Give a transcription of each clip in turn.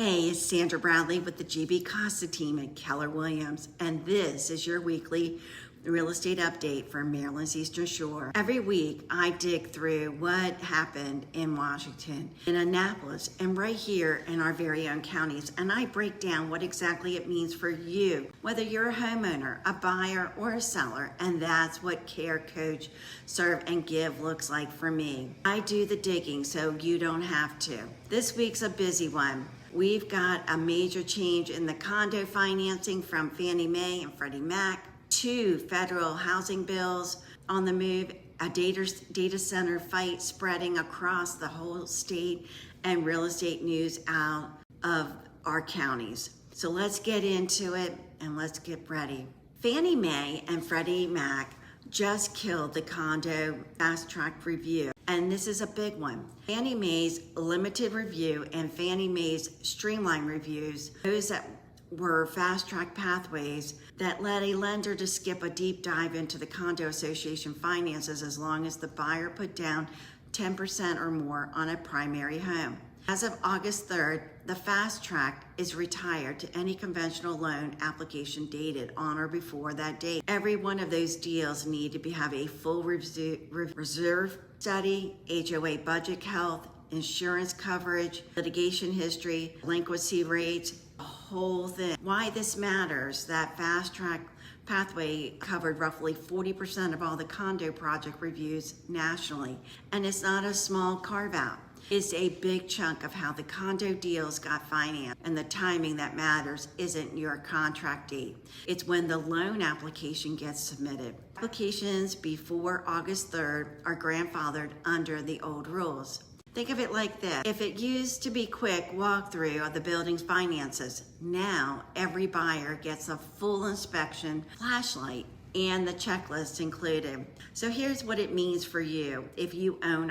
Hey, it's Sandra Bradley with the GB Costa team at Keller Williams, and this is your weekly real estate update for Maryland's Eastern Shore. Every week, I dig through what happened in Washington, in Annapolis, and right here in our very own counties, and I break down what exactly it means for you, whether you're a homeowner, a buyer, or a seller, and that's what Care, Coach, Serve, and Give looks like for me. I do the digging so you don't have to. This week's a busy one. We've got a major change in the condo financing from Fannie Mae and Freddie Mac, 2 federal housing bills on the move, a data center fight spreading across the whole state, and real estate news out of our counties. So let's get into it and let's get ready. Fannie Mae and Freddie Mac just killed the condo fast track review. And this is a big one. Fannie Mae's limited review and Fannie Mae's streamlined reviews, those that were fast track pathways that led a lender to skip a deep dive into the condo association finances as long as the buyer put down 10% or more on a primary home. As of August 3rd, the fast track is retired to any conventional loan application dated on or before that date. Every one of those deals need to have a full reserve study, HOA budget health, insurance coverage, litigation history, delinquency rates, the whole thing. Why this matters, that fast track pathway covered roughly 40% of all the condo project reviews nationally, and it's not a small carve out. It's a big chunk of how the condo deals got financed, and the timing that matters isn't your contract date. It's when the loan application gets submitted. Applications before August 3rd are grandfathered under the old rules. Think of it like this. If it used to be quick walkthrough of the building's finances, now every buyer gets a full inspection, flashlight, and the checklist included. So here's what it means for you if you own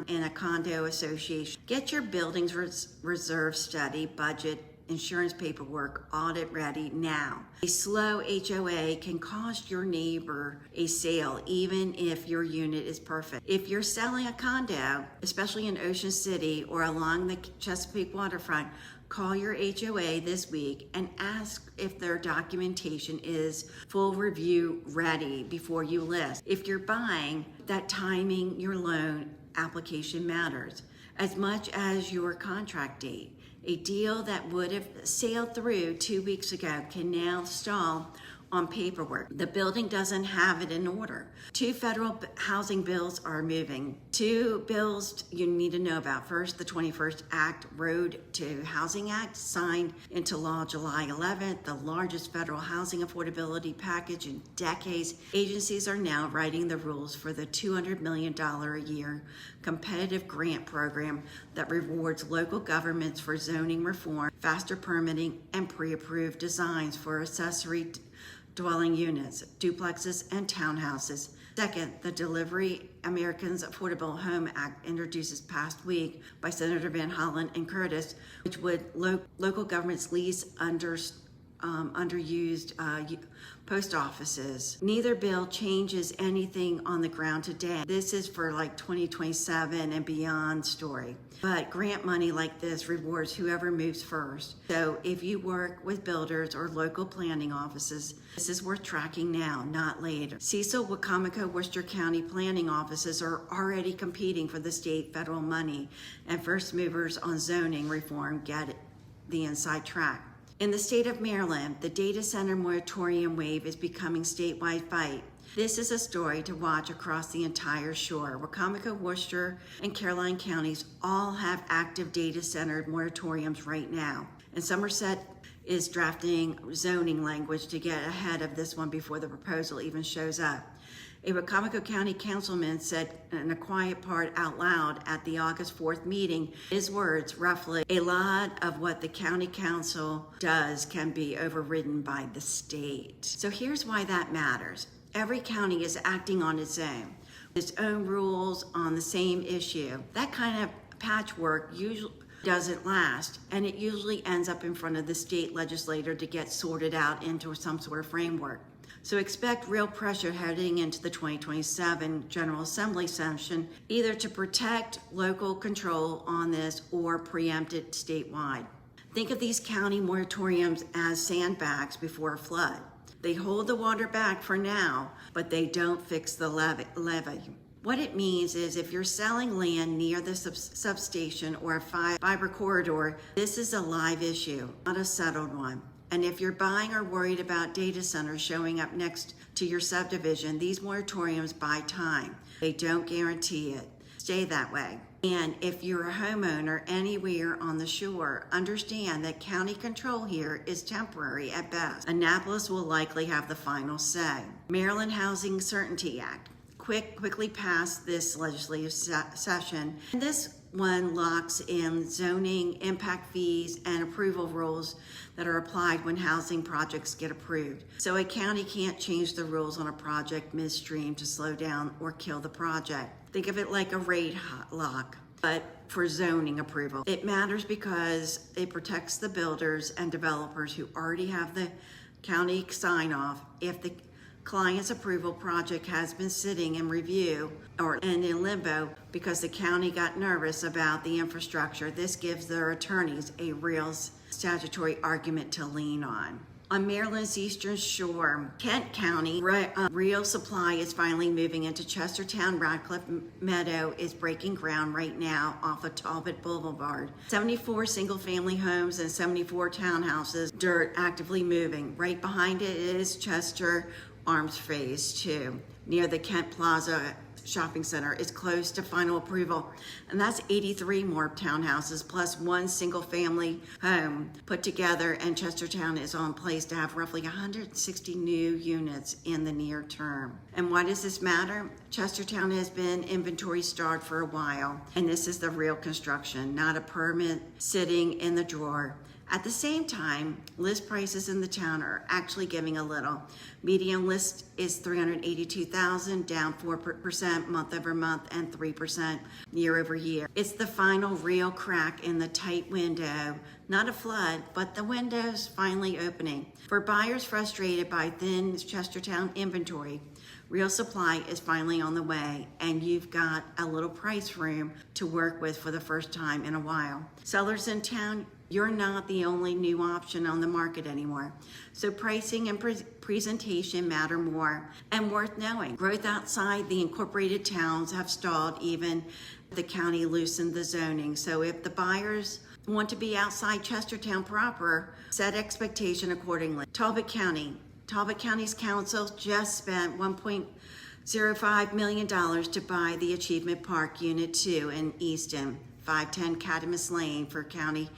in a condo association. Get your building's reserve study, budget, insurance paperwork, audit ready now. A slow HOA can cost your neighbor a sale even if your unit is perfect. If you're selling a condo, especially in Ocean City or along the Chesapeake waterfront, call your HOA this week and ask if their documentation is full review ready before you list. If you're buying, that timing your loan application matters as much as your contract date. A deal that would have sailed through 2 weeks ago can now stall on paperwork. The building doesn't have it in order. 2 federal housing bills are moving. 2 bills you need to know about. First, the 21st Act Road to Housing Act, signed into law July 11th, the largest federal housing affordability package in decades. Agencies are now writing the rules for the $200 million a year competitive grant program that rewards local governments for zoning reform, faster permitting, and pre-approved designs for accessory dwelling units, duplexes, and townhouses. Second, the Delivery Americans Affordable Home Act, introduced past week by Senator Van Hollen and Curtis, which would local governments lease underused post offices. Neither bill changes anything on the ground today. This is for like 2027 and beyond story. But grant money like this rewards whoever moves first. So if you work with builders or local planning offices, this is worth tracking now, not later. Cecil, Wacomico, Worcester County planning offices are already competing for the state federal money, and first movers on zoning reform get the inside track. In the state of Maryland, the data center moratorium wave is becoming statewide fight. This is a story to watch across the entire shore. Wacomico, Worcester, and Caroline counties all have active data center moratoriums right now. And Somerset is drafting zoning language to get ahead of this one before the proposal even shows up. A Wacomico County councilman said in a quiet part out loud at the August 4th meeting, his words roughly, a lot of what the county council does can be overridden by the state. So here's why that matters. Every county is acting on its own rules on the same issue. That kind of patchwork usually doesn't last, and it usually ends up in front of the state legislature to get sorted out into some sort of framework. So expect real pressure heading into the 2027 General Assembly session, either to protect local control on this or preempt it statewide. Think of these county moratoriums as sandbags before a flood. They hold the water back for now, but they don't fix the levee. What it means is if you're selling land near the substation or a fiber corridor, this is a live issue, not a settled one. And if you're buying or worried about data centers showing up next to your subdivision, these moratoriums buy time. They don't guarantee it. Stay that way. And if you're a homeowner anywhere on the shore, understand that county control here is temporary at best. Annapolis will likely have the final say. Maryland Housing Certainty Act quickly passed this legislative session. And this one locks in zoning, impact fees, and approval rules that are applied when housing projects get approved. So a county can't change the rules on a project midstream to slow down or kill the project. Think of it like a rate lock, but for zoning approval. It matters because it protects the builders and developers who already have the county sign off. If the client's approval project has been sitting in review and in limbo because the county got nervous about the infrastructure, this gives their attorneys a real statutory argument to lean on. On Maryland's Eastern Shore, Kent County, Real Supply is finally moving into Chestertown. Radcliffe Meadow is breaking ground right now off of Talbot Boulevard. 74 single-family homes and 74 townhouses, dirt actively moving. Right behind it is Chester Arms Phase 2, near the Kent Plaza Shopping Center, is close to final approval. And that's 83 more townhouses plus one single family home put together, and Chestertown is on pace to have roughly 160 new units in the near term. And why does this matter? Chestertown has been inventory starved for a while, and this is the real construction, not a permit sitting in the drawer. At the same time, list prices in the town are actually giving a little. Median list is $382,000, down 4% month over month and 3% year over year. It's the final real crack in the tight window, not a flood, but the window's finally opening. For buyers frustrated by thin Chestertown inventory, Real Supply is finally on the way, and you've got a little price room to work with for the first time in a while. Sellers in town, you're not the only new option on the market anymore. So pricing and presentation matter more, and worth knowing. Growth outside the incorporated towns have stalled, even the county loosened the zoning. So if the buyers want to be outside Chestertown proper, set expectation accordingly. Talbot County's council just spent $1.05 million to buy the Achievement Park Unit 2 in Easton, 510 Cadamus Lane for county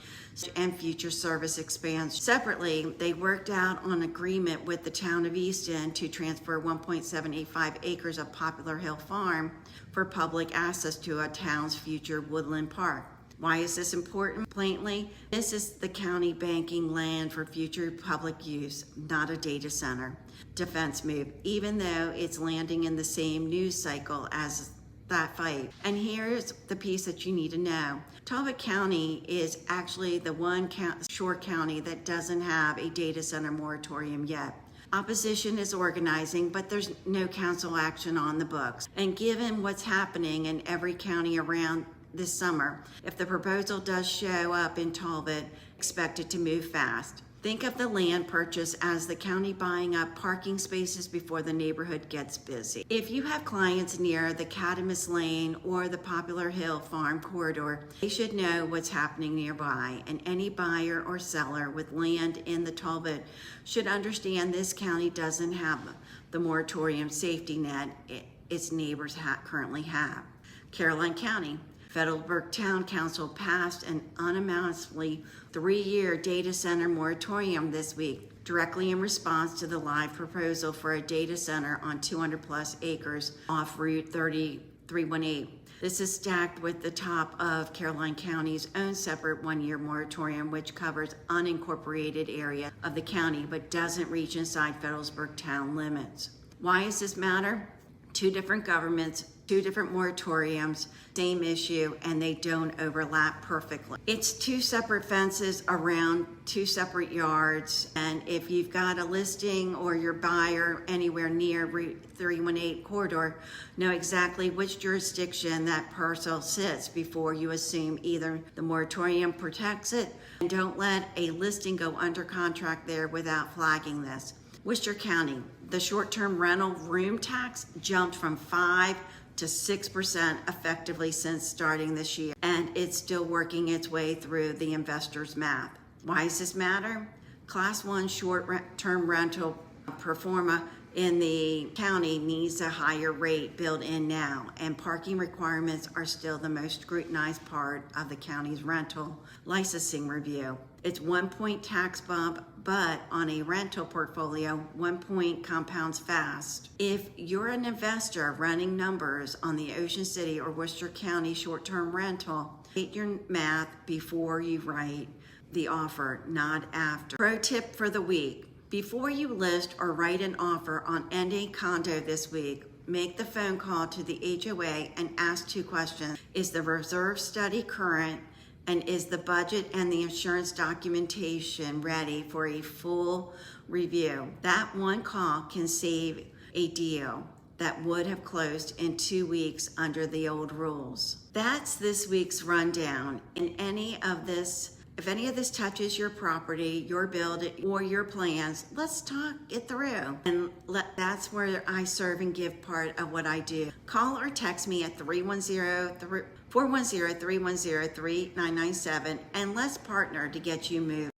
and future service expansion. Separately, they worked out an agreement with the town of Easton to transfer 1.785 acres of Poplar Hill Farm for public access to a town's future woodland park. Why is this important? Plainly, this is the county banking land for future public use, not a data center. Defense move, even though it's landing in the same news cycle as that fight. And here's the piece that you need to know. Talbot County is actually the one shore county that doesn't have a data center moratorium yet. Opposition is organizing, but there's no council action on the books. And given what's happening in every county around this summer, if the proposal does show up in Talbot, expect it to move fast. Think of the land purchase as the county buying up parking spaces before the neighborhood gets busy. If you have clients near the Cadamus Lane or the Poplar Hill Farm corridor, they should know what's happening nearby, and any buyer or seller with land in the Talbot should understand this county doesn't have the moratorium safety net its neighbors currently have. Caroline County. Federalsburg Town Council passed an unanimously 3-year data center moratorium this week, directly in response to the live proposal for a data center on 200 plus acres off Route 318. This is stacked with the top of Caroline County's own separate 1-year moratorium, which covers unincorporated area of the county, but doesn't reach inside Federalsburg town limits. Why does this matter? Two different governments Two different moratoriums, same issue, and they don't overlap perfectly. It's two separate fences around two separate yards, and if you've got a listing or your buyer anywhere near Route 318 corridor, know exactly which jurisdiction that parcel sits before you assume either the moratorium protects it, and don't let a listing go under contract there without flagging this. Worcester County, the short-term rental room tax jumped from 5 to 6% effectively since starting this year, and it's still working its way through the investors' math. Why does this matter? Class 1 short-term rental pro forma in the county needs a higher rate built in now, and parking requirements are still the most scrutinized part of the county's rental licensing review. It's 1 point tax bump, but on a rental portfolio, 1 point compounds fast. If you're an investor running numbers on the Ocean City or Worcester County short-term rental, get your math before you write the offer, not after. Pro tip for the week: before you list or write an offer on any condo this week, make the phone call to the HOA and ask 2 questions. Is the reserve study current? And is the budget and the insurance documentation ready for a full review? That one call can save a deal that would have closed in 2 weeks under the old rules. That's this week's rundown. If any of this touches your property, your building, or your plans, let's talk it through. And that's where I serve and give part of what I do. Call or text me at 410-310-3997, and let's partner to get you moved.